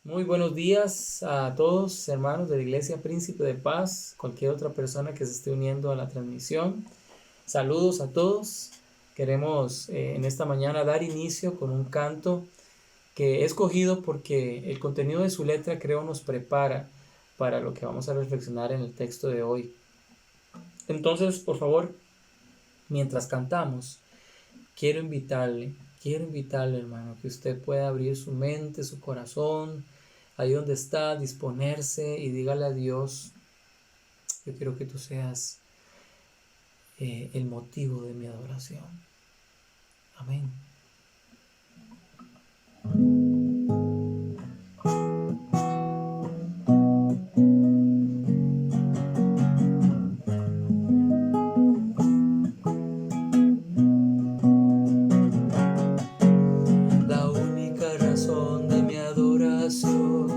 Muy buenos días a todos, hermanos de la Iglesia Príncipe de Paz, cualquier otra persona que se esté uniendo a la transmisión. Saludos a todos. Queremos en esta mañana dar inicio con un canto que he escogido porque el contenido de su letra creo nos prepara para lo que vamos a reflexionar en el texto de hoy. Entonces, por favor, mientras cantamos, quiero invitarle, hermano, que usted pueda abrir su mente, su corazón, ahí donde está, disponerse y dígale a Dios: yo quiero que tú seas el motivo de mi adoración. Amén. La única razón de mi adoración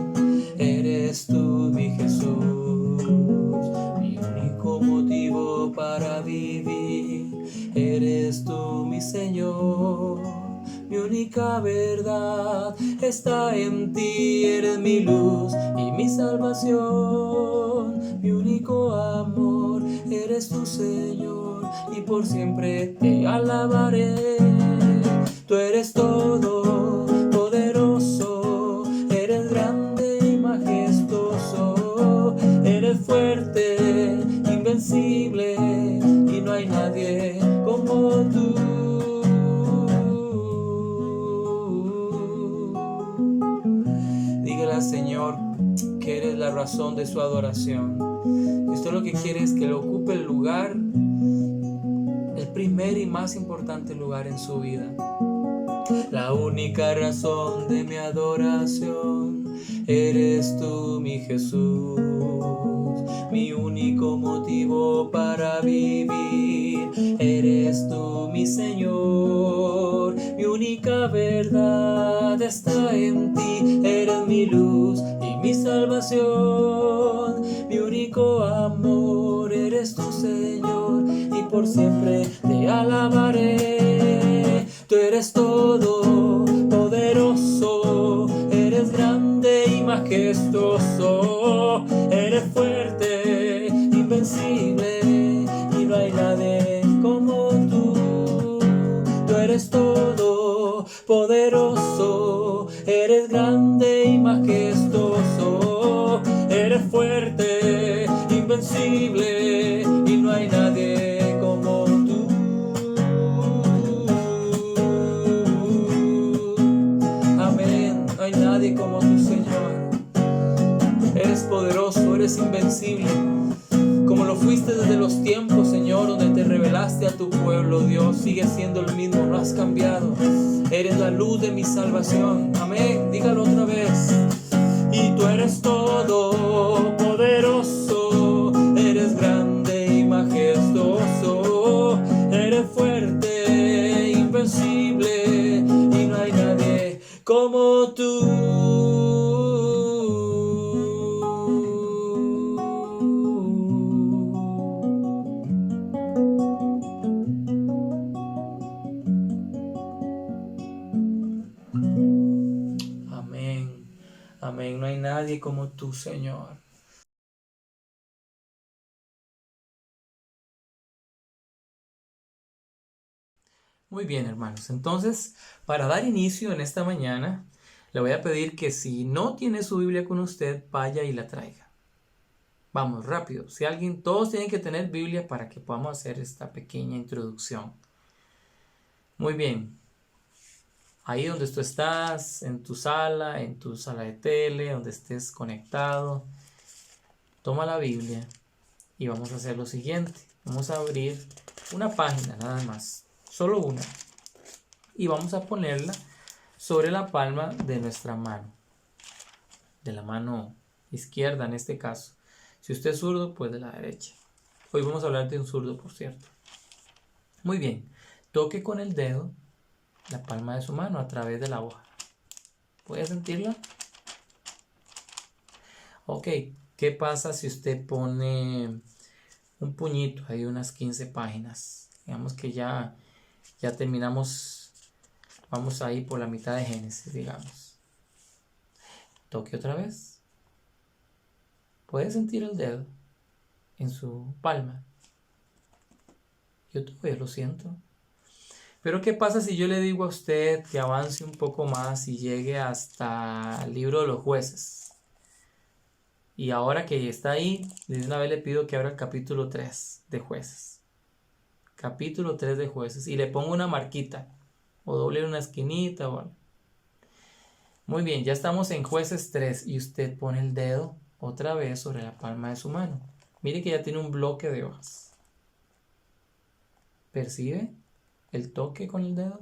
eres tú, mi Jesús. Mi único motivo para vivir eres tú, mi Señor. Mi única verdad está en ti, eres mi luz y mi salvación. Mi único amor eres tu Señor, y por siempre te alabaré. Tú eres todo poderoso, eres grande y majestuoso, eres fuerte, invencible, y no hay nadie como tú. Dígale al Señor que eres la razón de su adoración. Esto lo que quiere es que le ocupe el lugar, el primer y más importante lugar en su vida. La única razón de mi adoración eres tú, mi Jesús. Mi único motivo para vivir eres tú, mi Señor. Mi única verdad está en ti, eres mi luz y mi salvación. Mi único amor eres tu Señor, y por siempre te alabaré. Tú eres todo poderoso, eres grande y majestuoso, eres fuerte, invencible, y no hay nadie como tú. Tú eres todo poderoso, eres grande y majestuoso, eres fuerte, invencible, y no hay nadie como tú. Amén. No hay nadie como tú, Señor. Eres poderoso, eres invencible, como lo fuiste desde los tiempos, Señor, donde te revelaste a tu pueblo. Dios, sigue siendo el mismo, no has cambiado. Eres la luz de mi salvación. Amén. Dígalo otra vez. Y tú eres todo poderoso, eres grande y majestuoso, eres fuerte, invencible, y no hay nadie como tú. Amén. Amén. No hay nadie como tú, Señor. Muy bien, hermanos. Entonces, para dar inicio en esta mañana, le voy a pedir que si no tiene su Biblia con usted, vaya y la traiga. Vamos, rápido. Si alguien, todos tienen que tener Biblia para que podamos hacer esta pequeña introducción. Muy bien. Ahí donde tú estás, en tu sala de tele, donde estés conectado, toma la Biblia y vamos a hacer lo siguiente. Vamos a abrir una página nada más, solo una, y vamos a ponerla sobre la palma de nuestra mano, de la mano izquierda en este caso. Si usted es zurdo, pues de la derecha. Hoy vamos a hablar de un zurdo, por cierto. Muy bien, toque con el dedo la palma de su mano a través de la hoja. ¿Puede sentirla? Ok, ¿qué pasa si usted pone un puñito? Hay unas 15 páginas. Digamos que ya terminamos, vamos ahí por la mitad de Génesis, digamos. Toque otra vez. ¿Puede sentir el dedo en su palma? Yo todavía lo siento. Pero ¿qué pasa si yo le digo a usted que avance un poco más y llegue hasta el libro de los jueces? Y ahora que está ahí, de una vez le pido que abra el capítulo 3 de jueces. Capítulo 3 de jueces. Y le pongo una marquita. O doble una esquinita o algo. Muy bien, ya estamos en jueces 3. Y usted pone el dedo otra vez sobre la palma de su mano. Mire que ya tiene un bloque de hojas. ¿Percibe el toque con el dedo?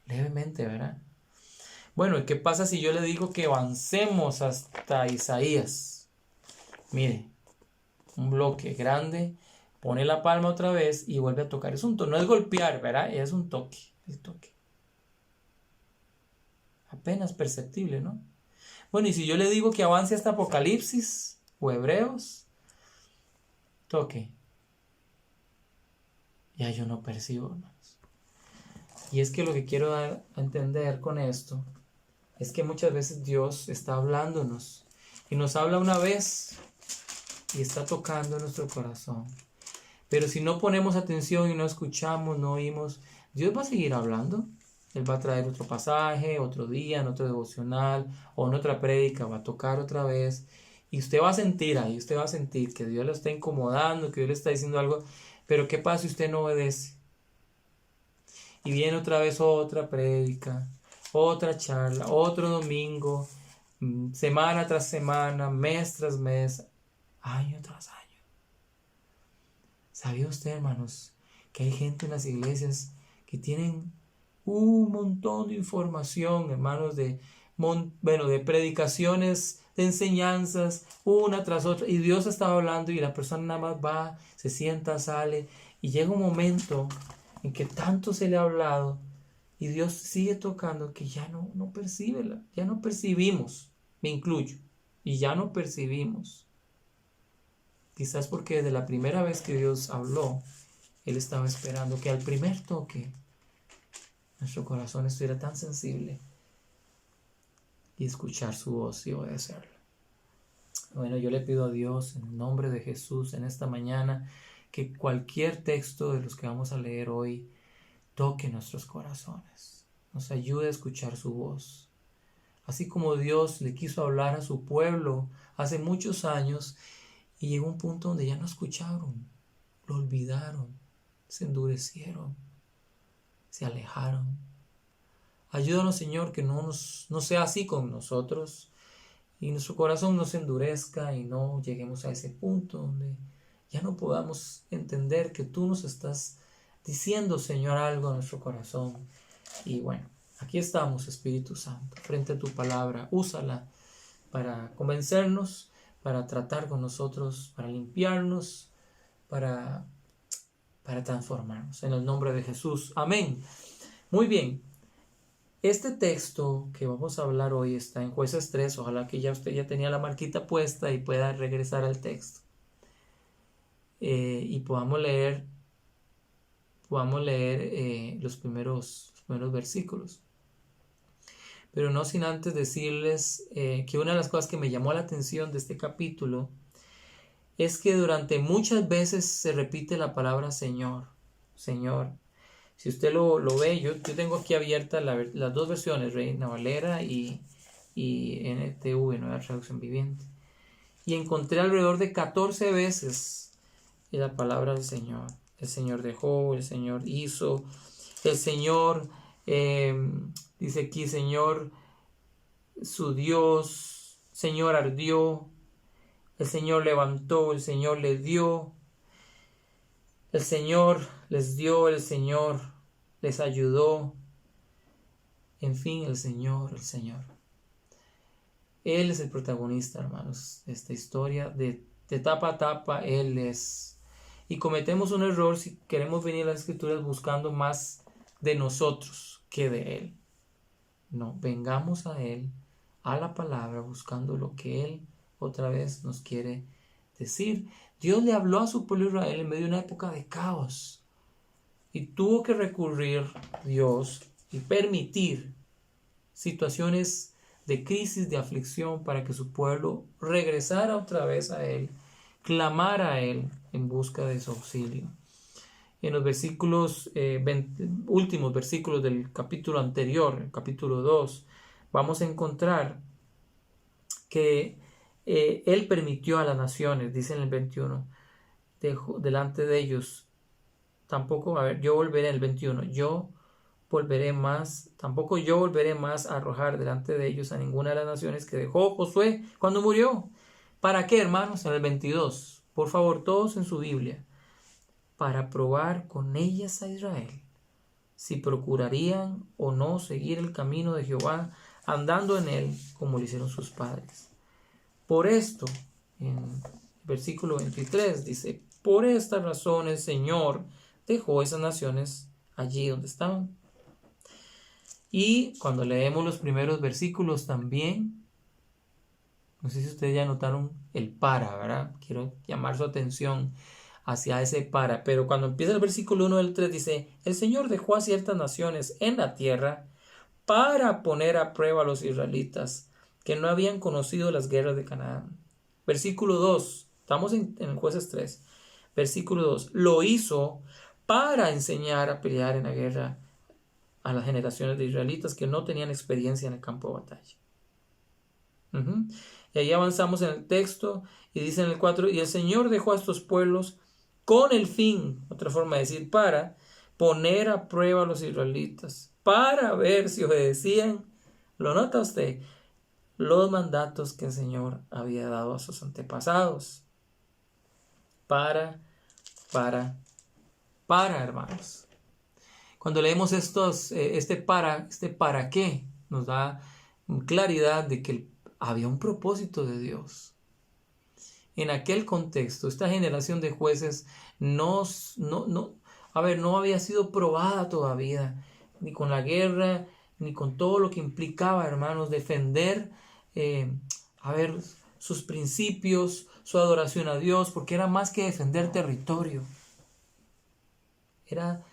Levemente, ¿verdad? Bueno, ¿y qué pasa si yo le digo que avancemos hasta Isaías? Mire, un bloque grande, pone la palma otra vez y vuelve a tocar. Es un toque, no es golpear, ¿verdad? Es un toque, el toque. Apenas perceptible, ¿no? Bueno, y si yo le digo que avance hasta Apocalipsis o Hebreos, toque. Ya yo no percibo, hermanos. Y es que lo que quiero dar a entender con esto es que muchas veces Dios está hablándonos y nos habla una vez y está tocando nuestro corazón. Pero si no ponemos atención y no escuchamos, no oímos, Dios va a seguir hablando. Él va a traer otro pasaje, otro día, en otro devocional o en otra prédica, va a tocar otra vez. Y usted va a sentir ahí, usted va a sentir que Dios lo está incomodando, que Dios le está diciendo algo. Pero ¿qué pasa si usted no obedece? Y viene otra vez otra prédica, otra charla, otro domingo, semana tras semana, mes tras mes, año tras año. ¿Sabía usted, hermanos, que hay gente en las iglesias que tienen un montón de información, hermanos, de predicaciones, de enseñanzas, una tras otra, y Dios estaba hablando y la persona nada más va, se sienta, sale, y llega un momento en que tanto se le ha hablado y Dios sigue tocando que ya no percibe, ya no percibimos, me incluyo, y ya no percibimos. Quizás porque desde la primera vez que Dios habló, Él estaba esperando que al primer toque nuestro corazón estuviera tan sensible y escuchar su voz y obedecerla. Bueno, yo le pido a Dios en el nombre de Jesús en esta mañana que cualquier texto de los que vamos a leer hoy toque nuestros corazones, nos ayude a escuchar su voz. Así como Dios le quiso hablar a su pueblo hace muchos años y llegó un punto donde ya no escucharon, lo olvidaron, se endurecieron, se alejaron. Ayúdanos, Señor, que no sea así con nosotros y nuestro corazón no se endurezca y no lleguemos a ese punto donde ya no podamos entender que tú nos estás diciendo, Señor, algo a nuestro corazón. Y bueno, aquí estamos, Espíritu Santo, frente a tu palabra. Úsala para convencernos, para tratar con nosotros, para limpiarnos, para transformarnos. En el nombre de Jesús. Amén. Muy bien. Este texto que vamos a hablar hoy está en Jueces 3. Ojalá que ya usted ya tenía la marquita puesta y pueda regresar al texto. Y podamos leer los primeros versículos. Pero no sin antes decirles que una de las cosas que me llamó la atención de este capítulo es que durante muchas veces se repite la palabra Señor, Señor. Si usted lo ve, yo tengo aquí abiertas las dos versiones, Reina Valera y NTV, Nueva Traducción Viviente. Y encontré alrededor de 14 veces la palabra del Señor. El Señor dejó, el Señor hizo, el Señor, dice aquí, Señor, su Dios, Señor ardió, el Señor levantó, el Señor le dio, el Señor les dio, el Señor les ayudó, en fin, el Señor. Él es el protagonista, hermanos, de esta historia, de tapa a tapa, Él es. Y cometemos un error si queremos venir a las Escrituras buscando más de nosotros que de Él. No, vengamos a Él, a la palabra, buscando lo que Él otra vez nos quiere decir. Dios le habló a su pueblo Israel en medio de una época de caos. Y tuvo que recurrir Dios y permitir situaciones de crisis, de aflicción, para que su pueblo regresara otra vez a Él, clamara a Él en busca de su auxilio. En los versículos, últimos versículos del capítulo anterior, el capítulo 2, vamos a encontrar que Él permitió a las naciones, dice en el 21, delante de ellos, tampoco, a ver, yo volveré en el 21, tampoco yo volveré más a arrojar delante de ellos a ninguna de las naciones que dejó Josué cuando murió. ¿Para qué, hermanos? En el 22, por favor, todos en su Biblia, para probar con ellas a Israel, si procurarían o no seguir el camino de Jehová, andando en él como lo hicieron sus padres. Por esto, en versículo 23 dice, por esta razón el Señor dejó esas naciones allí donde estaban. Y cuando leemos los primeros versículos también, no sé si ustedes ya notaron el para, ¿verdad? Quiero llamar su atención hacia ese para. Pero cuando empieza el versículo 1 del 3 dice, el Señor dejó a ciertas naciones en la tierra para poner a prueba a los israelitas que no habían conocido las guerras de Canaán. Versículo 2, estamos en el Jueces 3. Versículo 2, lo hizo para enseñar a pelear en la guerra a las generaciones de israelitas que no tenían experiencia en el campo de batalla. Y ahí avanzamos en el texto y dice en el 4, y el Señor dejó a estos pueblos con el fin, otra forma de decir, para poner a prueba a los israelitas, para ver si obedecían, lo nota usted, los mandatos que el Señor había dado a sus antepasados. Para, hermanos. Cuando leemos este para qué, nos da claridad de que había un propósito de Dios. En aquel contexto, esta generación de jueces no había sido probada todavía, ni con la guerra, ni con todo lo que implicaba, hermanos, defender, sus principios, su adoración a Dios, porque era más que defender territorio. Era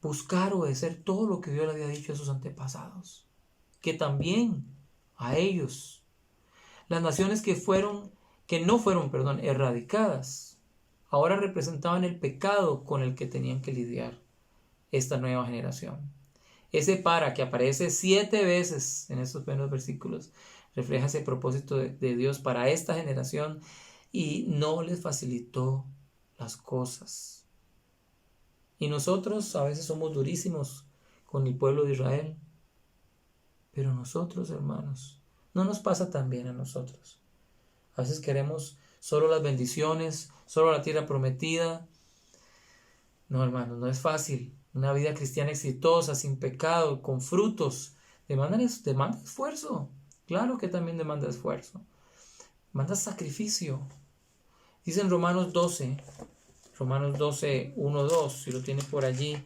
buscar obedecer todo lo que Dios le había dicho a sus antepasados, que también a ellos, las naciones que no fueron erradicadas, ahora representaban el pecado con el que tenían que lidiar esta nueva generación. Ese para que aparece 7 veces en estos primeros versículos refleja ese propósito de Dios para esta generación y no les facilitó las cosas. Y nosotros a veces somos durísimos con el pueblo de Israel, pero nosotros, hermanos, no nos pasa tan bien a nosotros. A veces queremos solo las bendiciones, solo la tierra prometida. No, hermanos, no es fácil. Una vida cristiana exitosa, sin pecado, con frutos, demanda esfuerzo. Claro que también demanda esfuerzo. Demanda sacrificio. Dice en Romanos 12, 1, 2, si lo tiene por allí,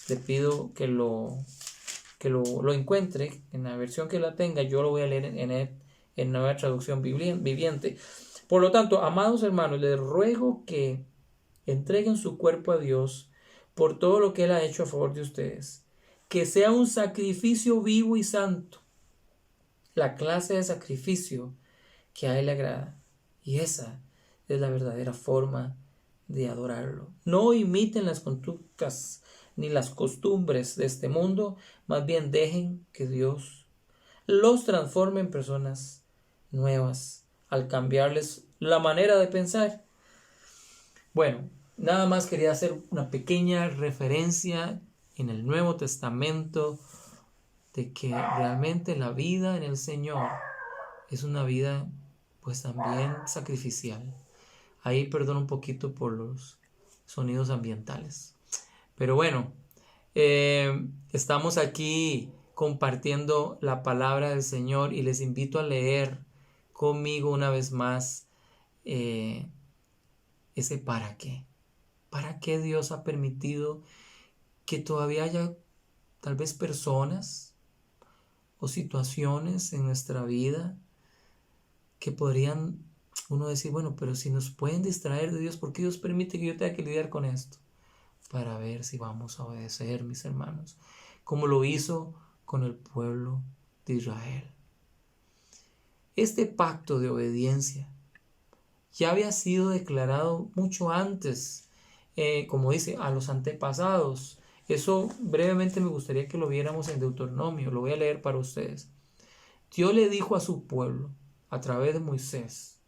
le pido que lo encuentre en la versión que la tenga. Yo lo voy a leer en Nueva Traducción Viviente. Por lo tanto, amados hermanos, les ruego que entreguen su cuerpo a Dios por todo lo que Él ha hecho a favor de ustedes, que sea un sacrificio vivo y santo, la clase de sacrificio que a Él le agrada, y esa es la verdadera forma de adorarlo. No imiten las conductas ni las costumbres de este mundo, más bien dejen que Dios los transforme en personas nuevas al cambiarles la manera de pensar. Bueno, nada más quería hacer una pequeña referencia en el Nuevo Testamento de que realmente la vida en el Señor es una vida pues también sacrificial. Ahí perdono un poquito por los sonidos ambientales. Pero bueno, estamos aquí compartiendo la palabra del Señor y les invito a leer conmigo una vez más ese para qué. ¿Para qué Dios ha permitido que todavía haya tal vez personas o situaciones en nuestra vida que podrían uno decir, bueno, pero si nos pueden distraer de Dios, ¿por qué Dios permite que yo tenga que lidiar con esto? Para ver si vamos a obedecer, mis hermanos, como lo hizo con el pueblo de Israel. Este pacto de obediencia ya había sido declarado mucho antes, como dice, a los antepasados. Eso brevemente me gustaría que lo viéramos en Deuteronomio, lo voy a leer para ustedes. Dios le dijo a su pueblo, a través de Moisés,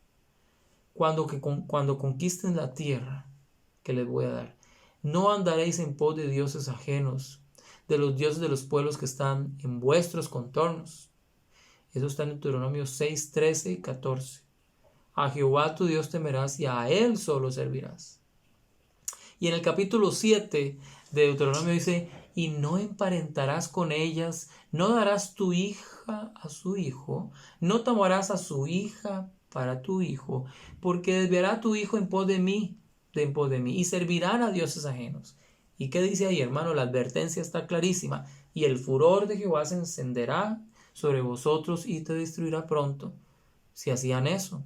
cuando conquisten la tierra que les voy a dar, no andaréis en pos de dioses ajenos, de los dioses de los pueblos que están en vuestros contornos. Eso está en Deuteronomio 6, 13 y 14. A Jehová tu Dios temerás y a Él solo servirás. Y en el capítulo 7 de Deuteronomio dice, y no emparentarás con ellas, no darás tu hija a su hijo, no tomarás a su hija para tu hijo, porque desviará tu hijo en pos de mí, y servirán a dioses ajenos. ¿Y qué dice ahí, hermano? La advertencia está clarísima. Y el furor de Jehová se encenderá sobre vosotros y te destruirá pronto, si hacían eso.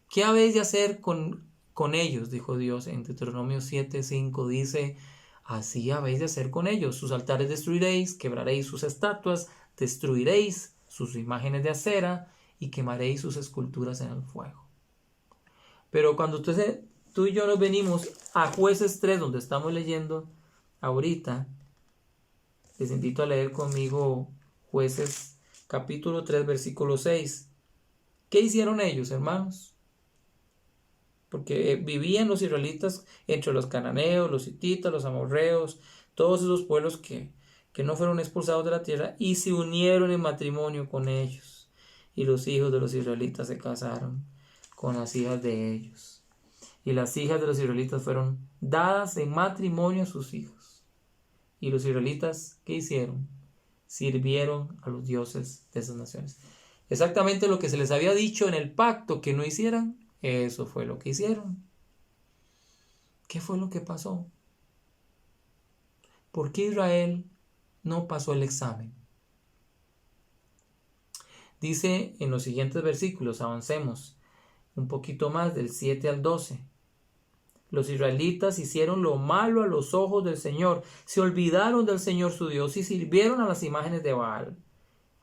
¿Qué habéis de hacer con ellos? Dijo Dios en Deuteronomio 7:5. Dice, así habéis de hacer con ellos. Sus altares destruiréis, quebraréis sus estatuas, destruiréis sus imágenes de acera y quemaréis sus esculturas en el fuego. Pero cuando tú y yo nos venimos a Jueces 3, donde estamos leyendo ahorita, les invito a leer conmigo Jueces capítulo 3, versículo 6. ¿Qué hicieron ellos, hermanos? Porque vivían los israelitas entre los cananeos, los hititas, los amorreos, todos esos pueblos que no fueron expulsados de la tierra y se unieron en matrimonio con ellos. Y los hijos de los israelitas se casaron con las hijas de ellos. Y las hijas de los israelitas fueron dadas en matrimonio a sus hijos. Y los israelitas, ¿qué hicieron? Sirvieron a los dioses de esas naciones. Exactamente lo que se les había dicho en el pacto que no hicieran, eso fue lo que hicieron. ¿Qué fue lo que pasó? ¿Por qué Israel no pasó el examen? Dice en los siguientes versículos, avancemos un poquito más, del 7 al 12. Los israelitas hicieron lo malo a los ojos del Señor, se olvidaron del Señor su Dios y sirvieron a las imágenes de Baal,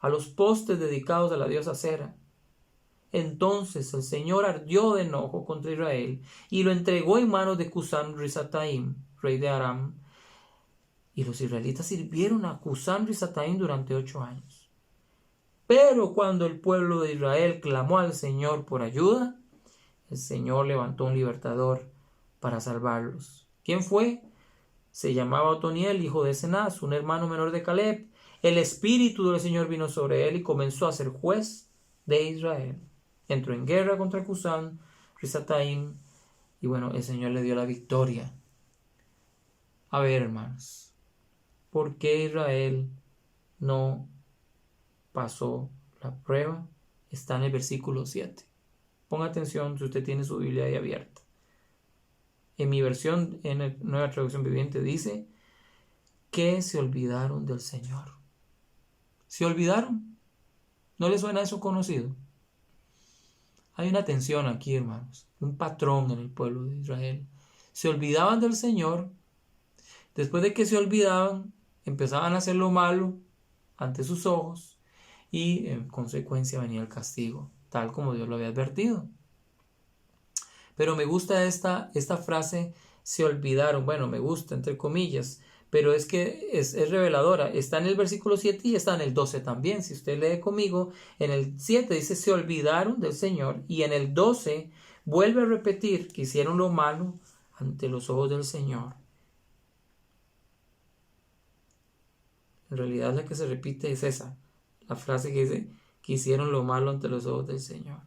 a los postes dedicados a la diosa Acera. Entonces el Señor ardió de enojo contra Israel y lo entregó en manos de Cusán Risataim, rey de Aram. Y los israelitas sirvieron a Cusán Risataim durante 8 años. Pero cuando el pueblo de Israel clamó al Señor por ayuda, el Señor levantó un libertador para salvarlos. ¿Quién fue? Se llamaba Otoniel, hijo de Cenaz, un hermano menor de Caleb. El espíritu del Señor vino sobre él y comenzó a ser juez de Israel. Entró en guerra contra Cusán Risataim y bueno, el Señor le dio la victoria. A ver, hermanos, ¿por qué Israel no pasó la prueba? Está en el versículo 7. Ponga atención si usted tiene su Biblia ahí abierta. En mi versión, en la Nueva Traducción Viviente, dice que se olvidaron del Señor. ¿Se olvidaron? ¿No le suena eso conocido? Hay una tensión aquí, hermanos, un patrón en el pueblo de Israel. Se olvidaban del Señor. Después de que se olvidaban, empezaban a hacer lo malo ante sus ojos y en consecuencia venía el castigo, tal como Dios lo había advertido. Pero me gusta esta frase, se olvidaron. Bueno, me gusta, entre comillas, pero es que es reveladora. Está en el versículo 7 y está en el 12 también. Si usted lee conmigo, en el 7 dice, se olvidaron del Señor. Y en el 12 vuelve a repetir que hicieron lo malo ante los ojos del Señor. En realidad la que se repite es esa, la frase que dice que hicieron lo malo ante los ojos del Señor.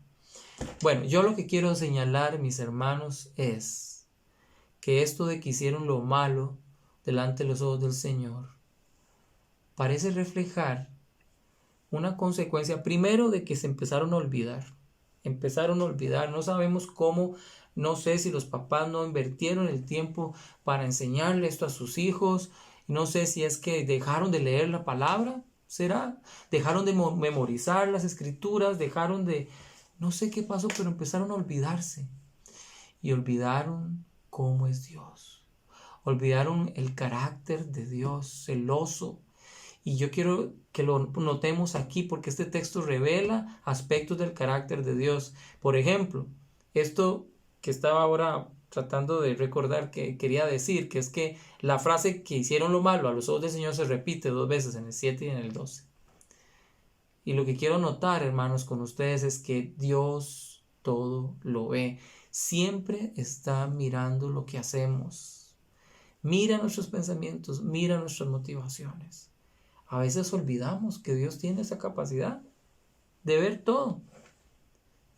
Bueno, yo lo que quiero señalar, mis hermanos, es que esto de que hicieron lo malo delante de los ojos del Señor parece reflejar una consecuencia, primero, de que se empezaron a olvidar. No sabemos cómo, no sé si los papás no invirtieron el tiempo para enseñarle esto a sus hijos, no sé si es que dejaron de leer la palabra, ¿será? Dejaron de memorizar las escrituras, no sé qué pasó, pero empezaron a olvidarse. Y olvidaron cómo es Dios. Olvidaron el carácter de Dios, celoso. Y yo quiero que lo notemos aquí porque este texto revela aspectos del carácter de Dios. Por ejemplo, esto que estaba ahora tratando de recordar que quería decir, que es que la frase que hicieron lo malo a los ojos del Señor se repite 2 veces, en el 7 y en el 12. Y lo que quiero notar, hermanos, con ustedes es que Dios todo lo ve. Siempre está mirando lo que hacemos. Mira nuestros pensamientos, mira nuestras motivaciones. A veces olvidamos que Dios tiene esa capacidad de ver todo.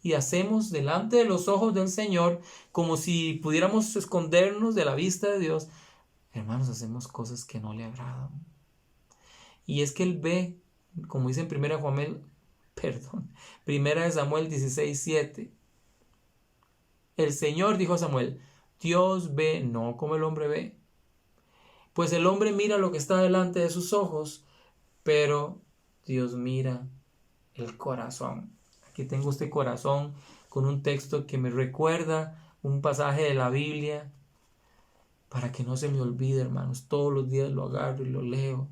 Y hacemos delante de los ojos del Señor como si pudiéramos escondernos de la vista de Dios. Hermanos, hacemos cosas que no le agradan. Y es que Él ve, como dice en 1 Samuel 16:7. El Señor dijo a Samuel, Dios ve no como el hombre ve. Pues el hombre mira lo que está delante de sus ojos, pero Dios mira el corazón. Aquí tengo este corazón con un texto que me recuerda un pasaje de la Biblia para que no se me olvide, hermanos. Todos los días lo agarro y lo leo.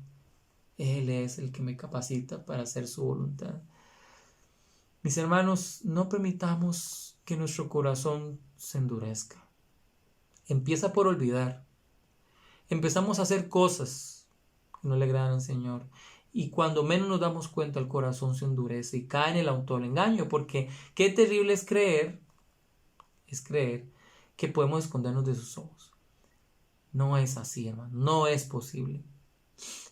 Él es el que me capacita para hacer su voluntad. Mis hermanos, no permitamos que nuestro corazón se endurezca. Empieza por olvidar. Empezamos a hacer cosas que no le agradan al Señor. Y cuando menos nos damos cuenta, el corazón se endurece y cae en el autoengaño. Porque qué terrible es creer que podemos escondernos de sus ojos. No es así, hermano. No es posible.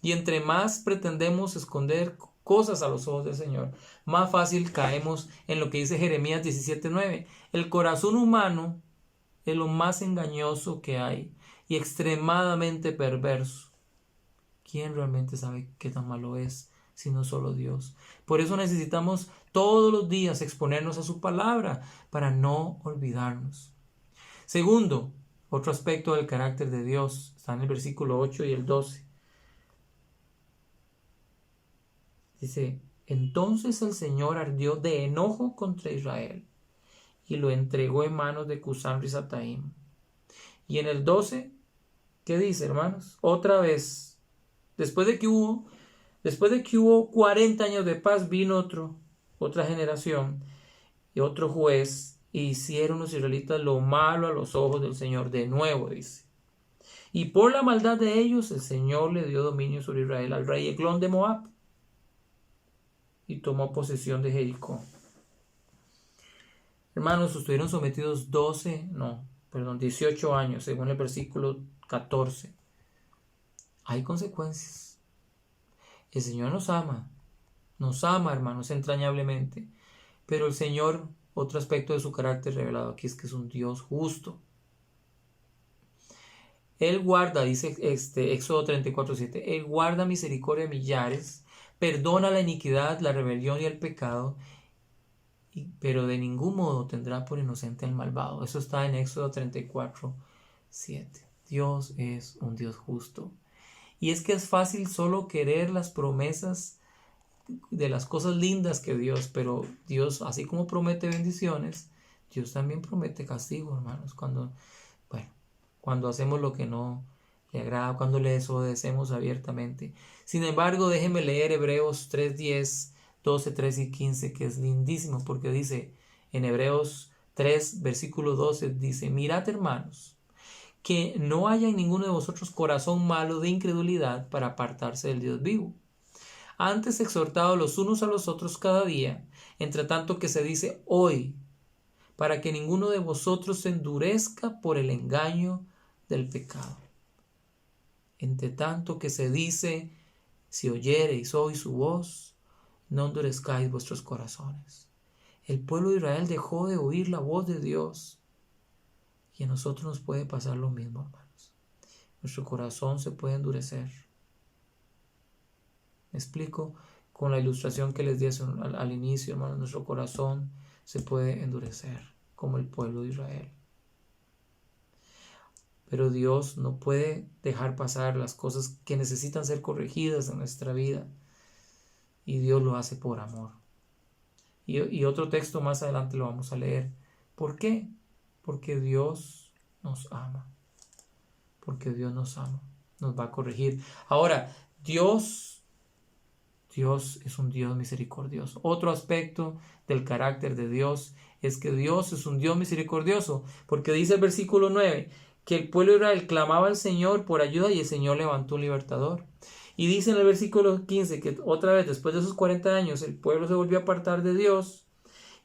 Y entre más pretendemos esconder cosas a los ojos del Señor, más fácil caemos en lo que dice Jeremías 17:9. El corazón humano es lo más engañoso que hay y extremadamente perverso. ¿Quién realmente sabe qué tan malo es, sino solo Dios? Por eso necesitamos todos los días exponernos a su palabra para no olvidarnos. Segundo, otro aspecto del carácter de Dios está en el versículo 8 y el 12. Dice, entonces el Señor ardió de enojo contra Israel y lo entregó en manos de Cusán-Risataim. Y en el 12, ¿qué dice, hermanos? Otra vez, después de que hubo 40 años de paz, vino otra generación y otro juez, y hicieron los israelitas lo malo a los ojos del Señor de nuevo, dice. Y por la maldad de ellos, el Señor le dio dominio sobre Israel al rey Eglón de Moab y tomó posesión de Jericó. Hermanos, estuvieron sometidos 18 años, según el versículo 14. Hay consecuencias. El Señor nos ama, hermanos, entrañablemente. Pero el Señor, otro aspecto de su carácter revelado aquí es que es un Dios justo. Él guarda, dice Éxodo 34:7, Él guarda misericordia de millares, perdona la iniquidad, la rebelión y el pecado, pero de ningún modo tendrá por inocente al malvado. Eso está en Éxodo 34:7. Dios es un Dios justo. Y es que es fácil solo querer las promesas de las cosas lindas que Dios, pero Dios, así como promete bendiciones, Dios también promete castigo, hermanos, cuando hacemos lo que no le agrada, cuando le desobedecemos abiertamente. Sin embargo, déjenme leer Hebreos 3:10, 12, 13 y 15, que es lindísimo, porque dice en Hebreos 3, versículo 12, dice, mirad, hermanos, que no haya en ninguno de vosotros corazón malo de incredulidad para apartarse del Dios vivo. Antes exhortados los unos a los otros cada día, entre tanto que se dice hoy, para que ninguno de vosotros se endurezca por el engaño del pecado. Entre tanto que se dice, si oyereis hoy su voz, no endurezcáis vuestros corazones. El pueblo de Israel dejó de oír la voz de Dios. Y a nosotros nos puede pasar lo mismo, hermanos. Nuestro corazón se puede endurecer. ¿Me explico? Con la ilustración que les di al inicio, hermanos, nuestro corazón se puede endurecer, como el pueblo de Israel. Pero Dios no puede dejar pasar las cosas que necesitan ser corregidas en nuestra vida. Y Dios lo hace por amor. Y otro texto más adelante lo vamos a leer. ¿Por qué? Porque Dios nos ama. Porque Dios nos ama. Nos va a corregir. Ahora, Dios Dios es un Dios misericordioso. Otro aspecto del carácter de Dios es que Dios es un Dios misericordioso, porque dice el versículo 9 que el pueblo de Israel clamaba al Señor por ayuda y el Señor levantó un libertador. Y dice en el versículo 15 que otra vez después de esos 40 años el pueblo se volvió a apartar de Dios.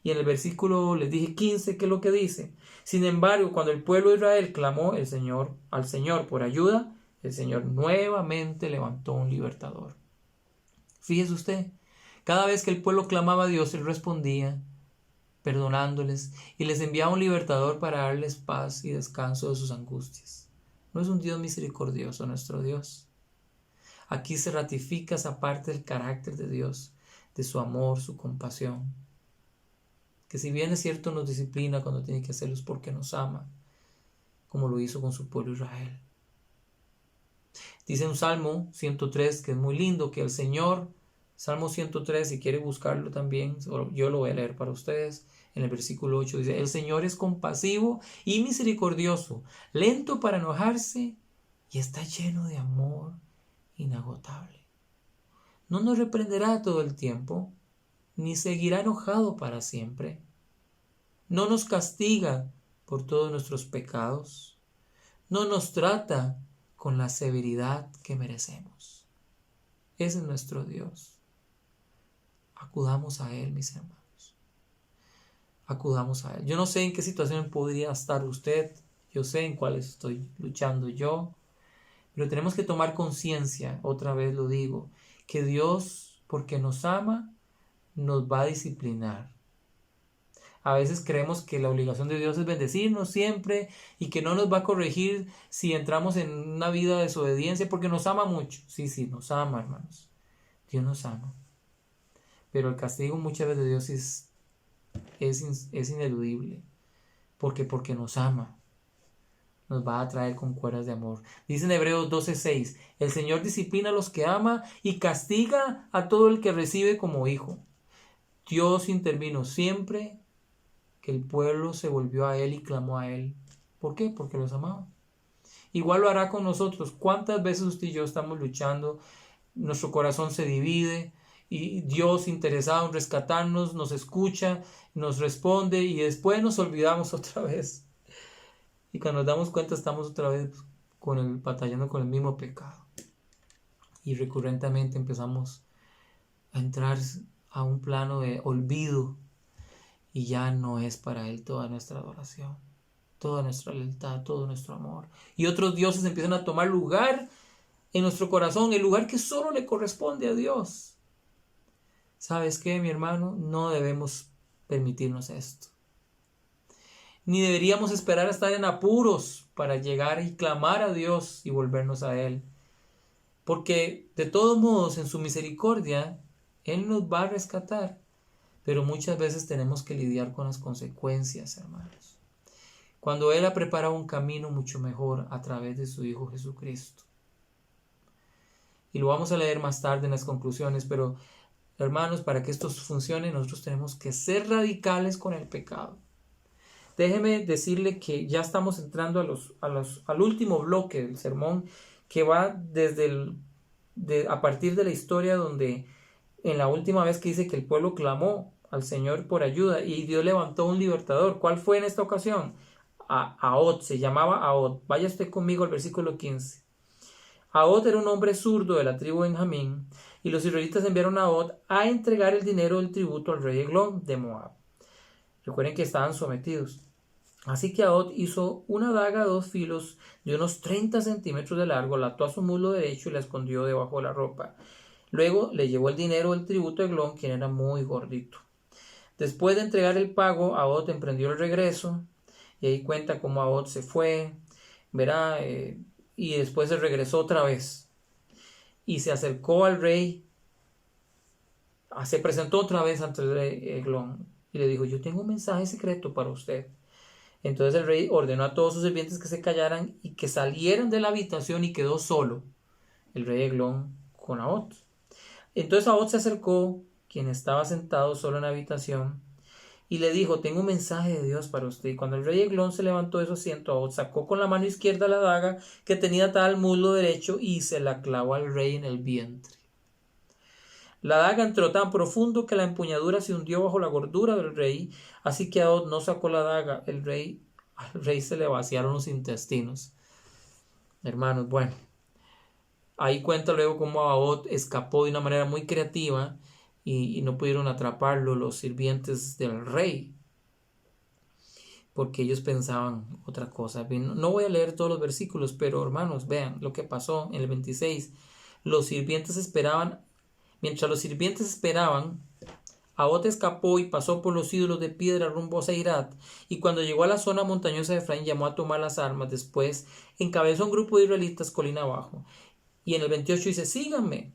Y en el versículo, les dije 15, ¿qué es lo que dice? Sin embargo, cuando el pueblo de Israel clamó al Señor por ayuda, el Señor nuevamente levantó un libertador. Fíjese usted, cada vez que el pueblo clamaba a Dios, Él respondía, perdonándoles, y les enviaba un libertador para darles paz y descanso de sus angustias. ¿No es un Dios misericordioso nuestro Dios? Aquí se ratifica esa parte del carácter de Dios, de su amor, su compasión. Que si bien es cierto nos disciplina cuando tiene que hacerlo es porque nos ama, como lo hizo con su pueblo Israel. Dice un Salmo 103 que es muy lindo, que el Señor, Salmo 103, si quiere buscarlo también, yo lo voy a leer para ustedes, en el versículo 8 dice, el Señor es compasivo y misericordioso, lento para enojarse y está lleno de amor inagotable. No nos reprenderá todo el tiempo, ni seguirá enojado para siempre. No nos castiga por todos nuestros pecados. No nos trata con la severidad que merecemos. Ese es nuestro Dios. Acudamos a Él, mis hermanos. Acudamos a Él. Yo no sé en qué situación podría estar usted. Yo sé en cuáles estoy luchando yo. Pero tenemos que tomar conciencia, otra vez lo digo, que Dios, porque nos ama, nos va a disciplinar. A veces creemos que la obligación de Dios es bendecirnos siempre y que no nos va a corregir si entramos en una vida de desobediencia porque nos ama mucho. Sí, nos ama, hermanos. Dios nos ama. Pero el castigo muchas veces de Dios es ineludible. Porque nos ama. Nos va a traer con cuerdas de amor. Dice en Hebreos 12:6, el Señor disciplina a los que ama y castiga a todo el que recibe como hijo. Dios intervino siempre que el pueblo se volvió a Él y clamó a Él. ¿Por qué? Porque los amaba. Igual lo hará con nosotros. ¿Cuántas veces usted y yo estamos luchando? Nuestro corazón se divide y Dios, interesado en rescatarnos, nos escucha, nos responde y después nos olvidamos otra vez. Y cuando nos damos cuenta estamos otra vez batallando con el mismo pecado. Y recurrentemente empezamos a entrar a un plano de olvido. Y ya no es para Él toda nuestra adoración, toda nuestra lealtad, todo nuestro amor. Y otros dioses empiezan a tomar lugar en nuestro corazón, el lugar que solo le corresponde a Dios. ¿Sabes qué, mi hermano? No debemos permitirnos esto. Ni deberíamos esperar a estar en apuros para llegar y clamar a Dios y volvernos a Él. Porque de todos modos, en su misericordia, Él nos va a rescatar. Pero muchas veces tenemos que lidiar con las consecuencias, hermanos. Cuando Él ha preparado un camino mucho mejor a través de su Hijo Jesucristo. Y lo vamos a leer más tarde en las conclusiones, pero hermanos, para que esto funcione, nosotros tenemos que ser radicales con el pecado. Déjeme decirle que ya estamos entrando al último bloque del sermón, que va a partir de la historia donde en la última vez que dice que el pueblo clamó al Señor por ayuda y Dios levantó un libertador. ¿Cuál fue en esta ocasión? Ahot, se llamaba Ahot. Vaya usted conmigo al versículo 15. Ahot era un hombre zurdo de la tribu de Benjamín y los israelitas enviaron a Ahot a entregar el dinero del tributo al rey Eglón de Moab. Recuerden que estaban sometidos. Así que Ahot hizo una daga de 2 filos de unos 30 centímetros de largo, la ató a su muslo derecho y la escondió debajo de la ropa. Luego le llevó el dinero del tributo a Eglón, quien era muy gordito. Después de entregar el pago, Ahot emprendió el regreso, y ahí cuenta cómo Ahot se fue, y después se regresó otra vez, y se acercó al rey, se presentó otra vez ante el rey Eglón, y le dijo, yo tengo un mensaje secreto para usted. Entonces el rey ordenó a todos sus sirvientes que se callaran y que salieran de la habitación y quedó solo el rey Eglón con Ahot. Entonces Ahot se acercó, quien estaba sentado solo en la habitación, y le dijo, tengo un mensaje de Dios para usted. Y cuando el rey Eglón se levantó de su asiento, Ahot sacó con la mano izquierda la daga que tenía atada al muslo derecho y se la clavó al rey en el vientre. La daga entró tan profundo que la empuñadura se hundió bajo la gordura del rey, así que Ahod no sacó la daga. Al rey se le vaciaron los intestinos. Hermanos, bueno, ahí cuenta luego cómo Ahod escapó de una manera muy creativa y no pudieron atraparlo los sirvientes del rey, porque ellos pensaban otra cosa. No voy a leer todos los versículos, pero hermanos, vean lo que pasó en el 26. Los sirvientes esperaban, mientras los sirvientes esperaban, Ahod escapó y pasó por los ídolos de piedra rumbo a Seirat, y cuando llegó a la zona montañosa de Efraín llamó a tomar las armas. Después encabezó un grupo de israelitas colina abajo. Y en el 28 dice, síganme,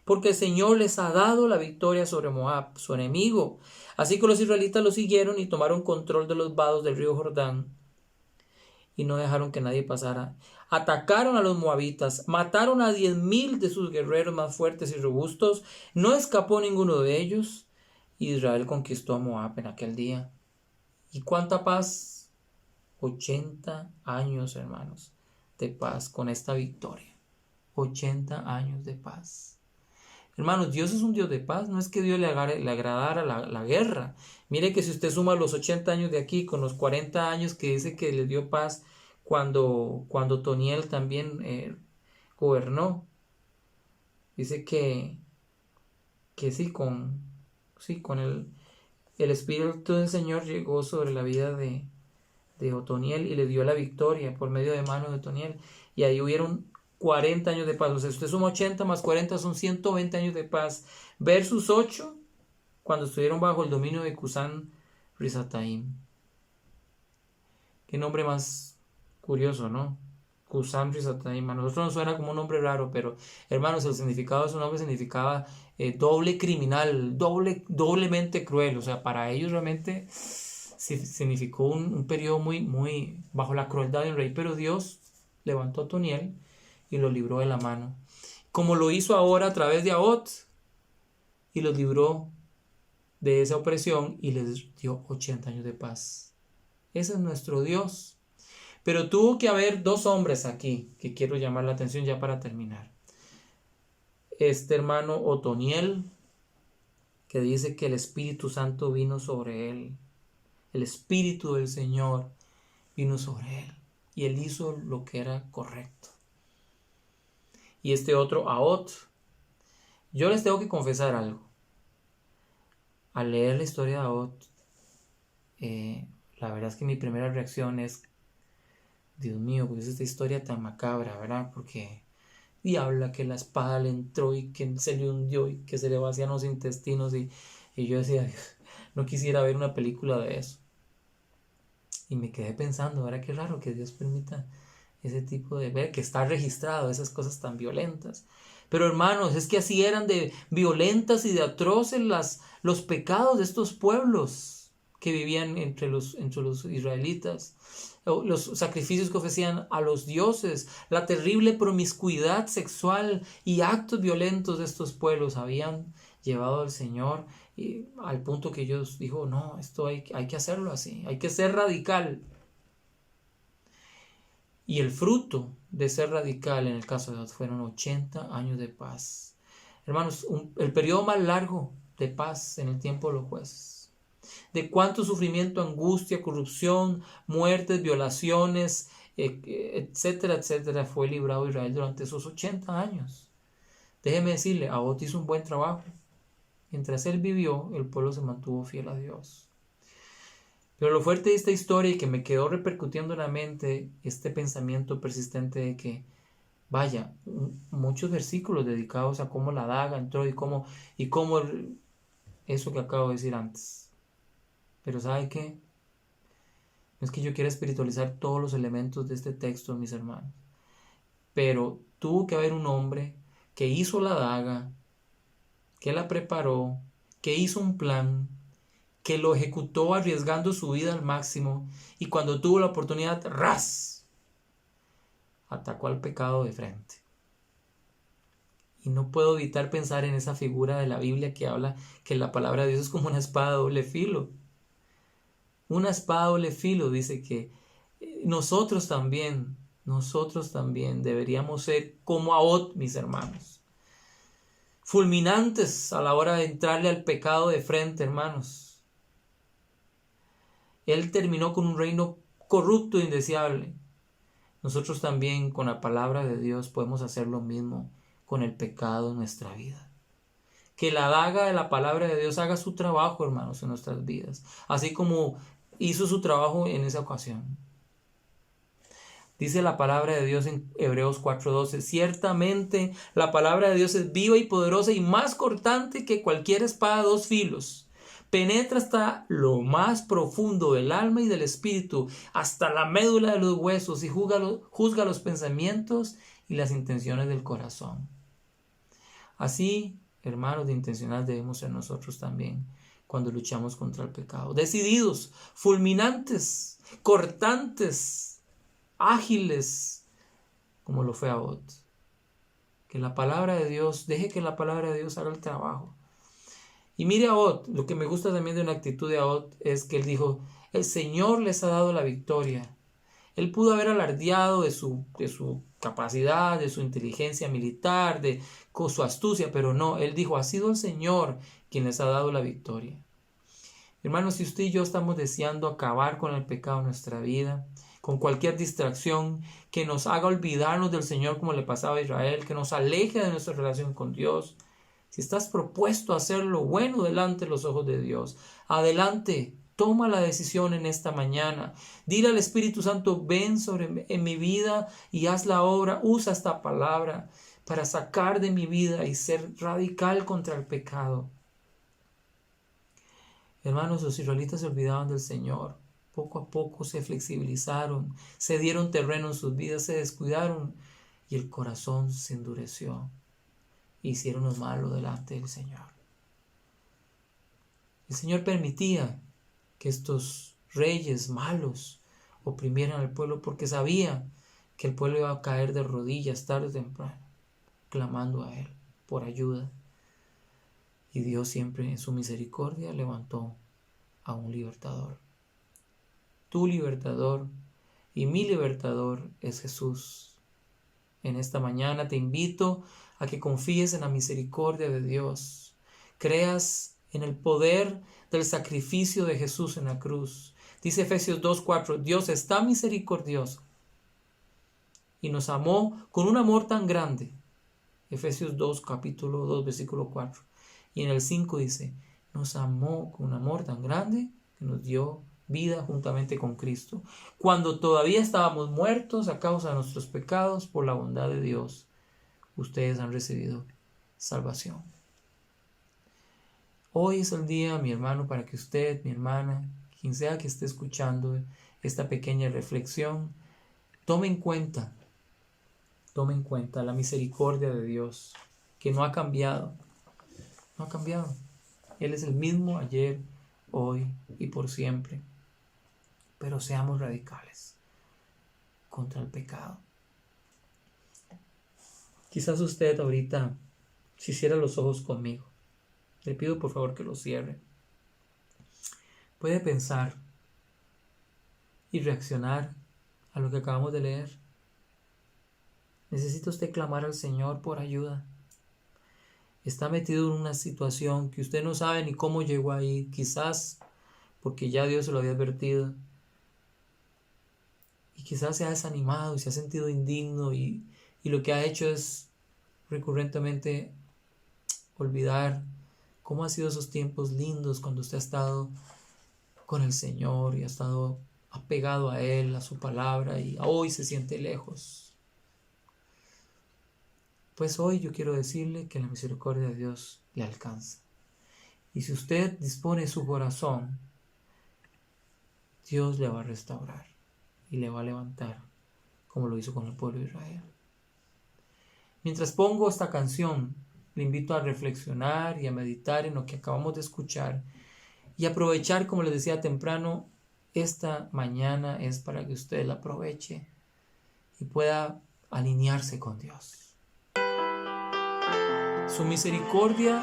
porque el Señor les ha dado la victoria sobre Moab, su enemigo. Así que los israelitas lo siguieron y tomaron control de los vados del río Jordán y no dejaron que nadie pasara. Atacaron a los moabitas, mataron a 10,000 de sus guerreros más fuertes y robustos. No escapó ninguno de ellos. Israel conquistó a Moab en aquel día. ¿Y cuánta paz? 80 años, hermanos, de paz con esta victoria. 80 años de paz. Hermanos, Dios es un Dios de paz. No es que Dios le agradara la guerra. Mire que si usted suma los 80 años de aquí con los 40 años que dice que le dio paz cuando Otoniel también gobernó, dice que sí, con el Espíritu del Señor llegó sobre la vida de Otoniel y le dio la victoria por medio de mano de Otoniel. Y ahí hubieron 40 años de paz. O sea, si usted suma 80 más 40 son 120 años de paz. Versus 8 cuando estuvieron bajo el dominio de Cusán Risataim. Qué nombre más curioso, ¿no? Cusán Risataim. A nosotros nos suena como un nombre raro, pero hermanos, el significado de su nombre significaba doble criminal, doblemente cruel. O sea, para ellos realmente significó un periodo muy bajo la crueldad del rey. Pero Dios levantó a Otoniel y lo libró de la mano, como lo hizo ahora a través de Ahod, y los libró de esa opresión y les dio 80 años de paz. Ese es nuestro Dios. Pero tuvo que haber dos hombres aquí que quiero llamar la atención ya para terminar. Este hermano Otoniel, que dice que el Espíritu Santo vino sobre él. El Espíritu del Señor vino sobre él y él hizo lo que era correcto. Y este otro, Ahod, yo les tengo que confesar algo. Al leer la historia de Ahod, la verdad es que mi primera reacción es, Dios mío, pues es esta historia tan macabra, ¿verdad? Porque y habla que la espada le entró y que se le hundió y que se le vacían los intestinos y yo decía, no quisiera ver una película de eso. Y me quedé pensando, ¿verdad? Qué raro que Dios permita ese tipo de ver, que está registrado esas cosas tan violentas. Pero hermanos, es que así eran de violentas y de atroces los pecados de estos pueblos que vivían entre los israelitas, los sacrificios que ofrecían a los dioses, la terrible promiscuidad sexual y actos violentos de estos pueblos habían llevado al Señor al punto que Dios dijo, no, esto hay que hacerlo así, hay que ser radical. Y el fruto de ser radical en el caso de Dios fueron 80 años de paz. Hermanos, el periodo más largo de paz en el tiempo de los jueces. De cuánto sufrimiento, angustia, corrupción, muertes, violaciones, etcétera, etcétera, fue librado Israel durante esos 80 años. Déjeme decirle, Ahod hizo un buen trabajo. Mientras él vivió, el pueblo se mantuvo fiel a Dios. Pero lo fuerte de esta historia y que me quedó repercutiendo en la mente, este pensamiento persistente de que, vaya, muchos versículos dedicados a cómo la daga entró y cómo eso que acabo de decir antes. Pero ¿sabe qué? No es que yo quiera espiritualizar todos los elementos de este texto, mis hermanos. Pero tuvo que haber un hombre que hizo la daga, que la preparó, que hizo un plan, que lo ejecutó arriesgando su vida al máximo y cuando tuvo la oportunidad, ¡ras!, atacó al pecado de frente. Y no puedo evitar pensar en esa figura de la Biblia que habla que la palabra de Dios es como una espada de doble filo. Una espada de doble filo, dice que nosotros también deberíamos ser como Ahod, mis hermanos. fulminantes a la hora de entrarle al pecado de frente, hermanos. Él terminó con un reino corrupto e indeseable. Nosotros también con la palabra de Dios podemos hacer lo mismo con el pecado en nuestra vida. Que la daga de la palabra de Dios haga su trabajo, hermanos, en nuestras vidas, así como hizo su trabajo en esa ocasión. Dice la palabra de Dios en Hebreos 4:12, ciertamente la palabra de Dios es viva y poderosa y más cortante que cualquier espada de dos filos. Penetra hasta lo más profundo del alma y del espíritu, hasta la médula de los huesos, y juzga los pensamientos y las intenciones del corazón. Así, hermanos, de intencionales debemos ser nosotros también cuando luchamos contra el pecado. Decididos, fulminantes, cortantes, ágiles, como lo fue Abot. Que la palabra de Dios, deje que la palabra de Dios haga el trabajo. Y mire a Abot, lo que me gusta también de una actitud de Abot es que él dijo, el Señor les ha dado la victoria. Él pudo haber alardeado de su capacidad, de su inteligencia militar, con su astucia, pero no, él dijo, ha sido el Señor quien les ha dado la victoria. Hermanos, si usted y yo estamos deseando acabar con el pecado en nuestra vida, con cualquier distracción que nos haga olvidarnos del Señor como le pasaba a Israel, que nos aleje de nuestra relación con Dios, si estás propuesto a hacer lo bueno delante de los ojos de Dios, adelante, toma la decisión en esta mañana. Dile al Espíritu Santo, ven en mi vida y haz la obra, usa esta palabra para sacar de mi vida y ser radical contra el pecado. Hermanos, los israelitas se olvidaban del Señor. Poco a poco se flexibilizaron, se dieron terreno en sus vidas, se descuidaron y el corazón se endureció. Hicieron lo malo delante del Señor. El Señor permitía que estos reyes malos oprimieran al pueblo porque sabía que el pueblo iba a caer de rodillas tarde o temprano, clamando a Él por ayuda. Y Dios siempre en su misericordia levantó a un libertador. Tu libertador y mi libertador es Jesús. En esta mañana te invito a que confíes en la misericordia de Dios, creas en el poder del sacrificio de Jesús en la cruz. Dice Efesios 2:4, Dios está misericordioso y nos amó con un amor tan grande. Efesios 2, capítulo 2, versículo 4. Y en el 5 dice, nos amó con un amor tan grande que nos dio vida juntamente con Cristo. Cuando todavía estábamos muertos a causa de nuestros pecados, por la bondad de Dios, ustedes han recibido salvación. Hoy es el día, mi hermano, para que usted, mi hermana, quien sea que esté escuchando esta pequeña reflexión, tome en cuenta la misericordia de Dios, que no ha cambiado. No ha cambiado. Él es el mismo ayer, hoy y por siempre. Pero seamos radicales contra el pecado. Quizás usted ahorita, si cierra los ojos conmigo, le pido por favor que los cierre. Puede pensar y reaccionar a lo que acabamos de leer. ¿Necesita usted clamar al Señor por ayuda? Está metido en una situación que usted no sabe ni cómo llegó ahí, quizás porque ya Dios se lo había advertido. Y quizás se ha desanimado y se ha sentido indigno y lo que ha hecho es recurrentemente olvidar cómo han sido esos tiempos lindos cuando usted ha estado con el Señor y ha estado apegado a Él, a su palabra, y hoy se siente lejos. Pues hoy yo quiero decirle que la misericordia de Dios le alcanza. Y si usted dispone su corazón, Dios le va a restaurar y le va a levantar, como lo hizo con el pueblo de Israel. Mientras pongo esta canción, le invito a reflexionar y a meditar en lo que acabamos de escuchar y aprovechar, como les decía temprano, esta mañana es para que usted la aproveche y pueda alinearse con Dios. Su misericordia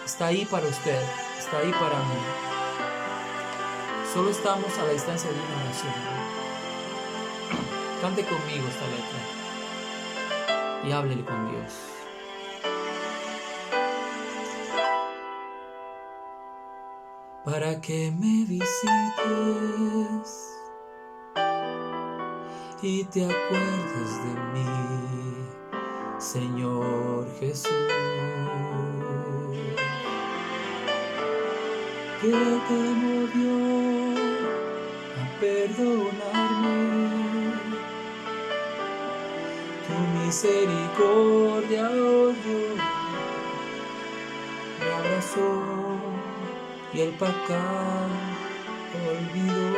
está ahí para usted, está ahí para mí. Solo estamos a la distancia de una oración. Cante conmigo esta letra y háblele con Dios. para que me visites y te acuerdes de mí, Señor Jesús. ¿Qué te movió a perdonarme? Tu misericordia, oh Dios, me abrazó y el pecado olvidó.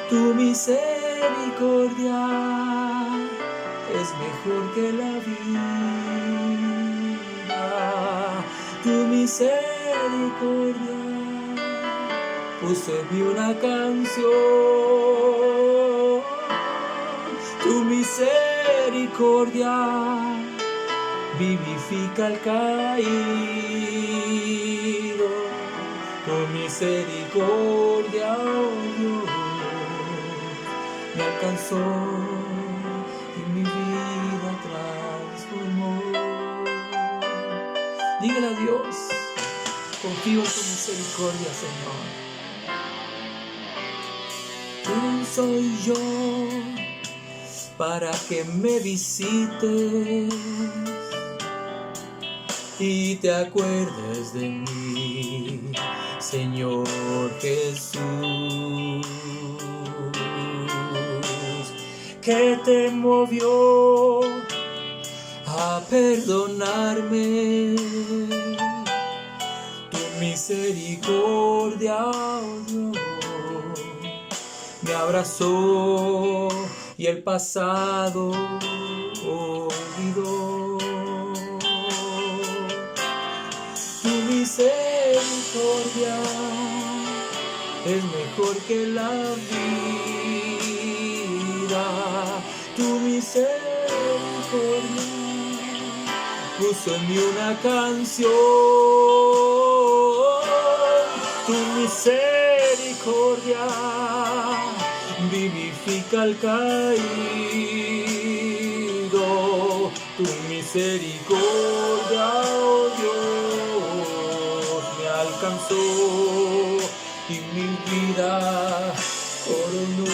Tu misericordia es mejor que la vida. Tu misericordia puso en mí una canción. Tu misericordia vivifica al caído. Tu misericordia, oh Dios, me alcanzó y mi vida transformó. Dígale a Dios, confío en tu misericordia, Señor. ¿Quién soy yo para que me visites y te acuerdes de mí, Señor Jesús? ¿Qué te movió a perdonarme? Tu misericordia, oh Dios, me abrazó y el pasado olvidó. Tu misericordia es mejor que la vida. Tu misericordia puso en mí una canción. Tu misericordia vivifica al caído. Tu misericordia, oh Dios, me alcanzó y mi vida coronó.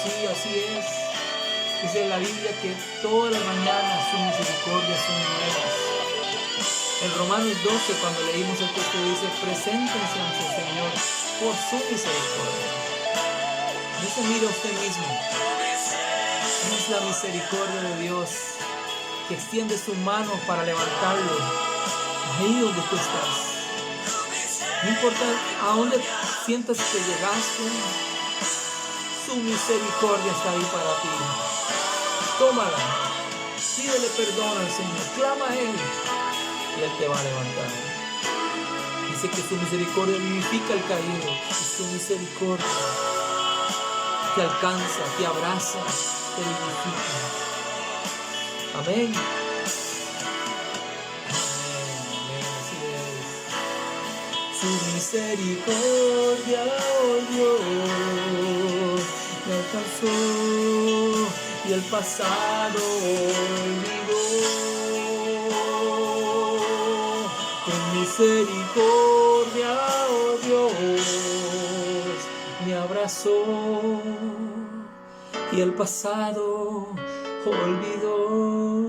Sí, así es. Dice la Biblia que todas las mañanas sus misericordias son nuevas. En Romanos 12, cuando leímos el texto, dice: preséntense ante el Señor por su misericordia. No se mire a usted mismo. Es la misericordia de Dios que extiende su mano para levantarlo ahí donde tú estás. No importa a dónde sientas que llegaste, su misericordia está ahí para ti. Tómala, pídele perdón al Señor, clama a Él y Él te va a levantar. Dice que su misericordia vivifica al caído y su misericordia te alcanza, te abraza, te vivifica. Amén. Amén, así es. Su misericordia, oh Dios, me alcanzó y el pasado olvidó. Tu misericordia, oh Dios, me abrazó y el pasado olvidó.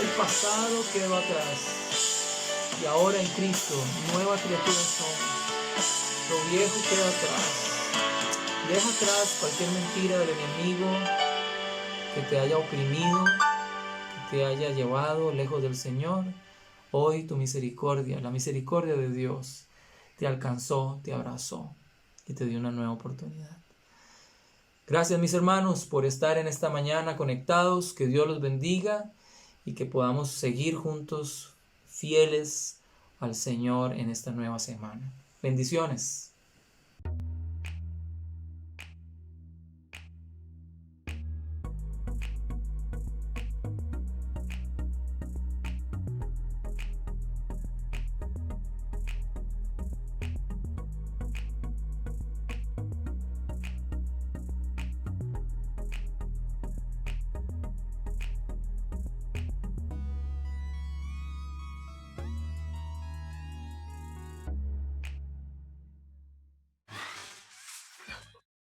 El pasado quedó atrás y ahora en Cristo nueva criatura somos. Lo viejo queda atrás. Deja atrás cualquier mentira del enemigo que te haya oprimido, que te haya llevado lejos del Señor. Hoy tu misericordia, la misericordia de Dios, te alcanzó, te abrazó y te dio una nueva oportunidad. Gracias, mis hermanos, por estar en esta mañana conectados. Que Dios los bendiga y que podamos seguir juntos fieles al Señor en esta nueva semana. Bendiciones.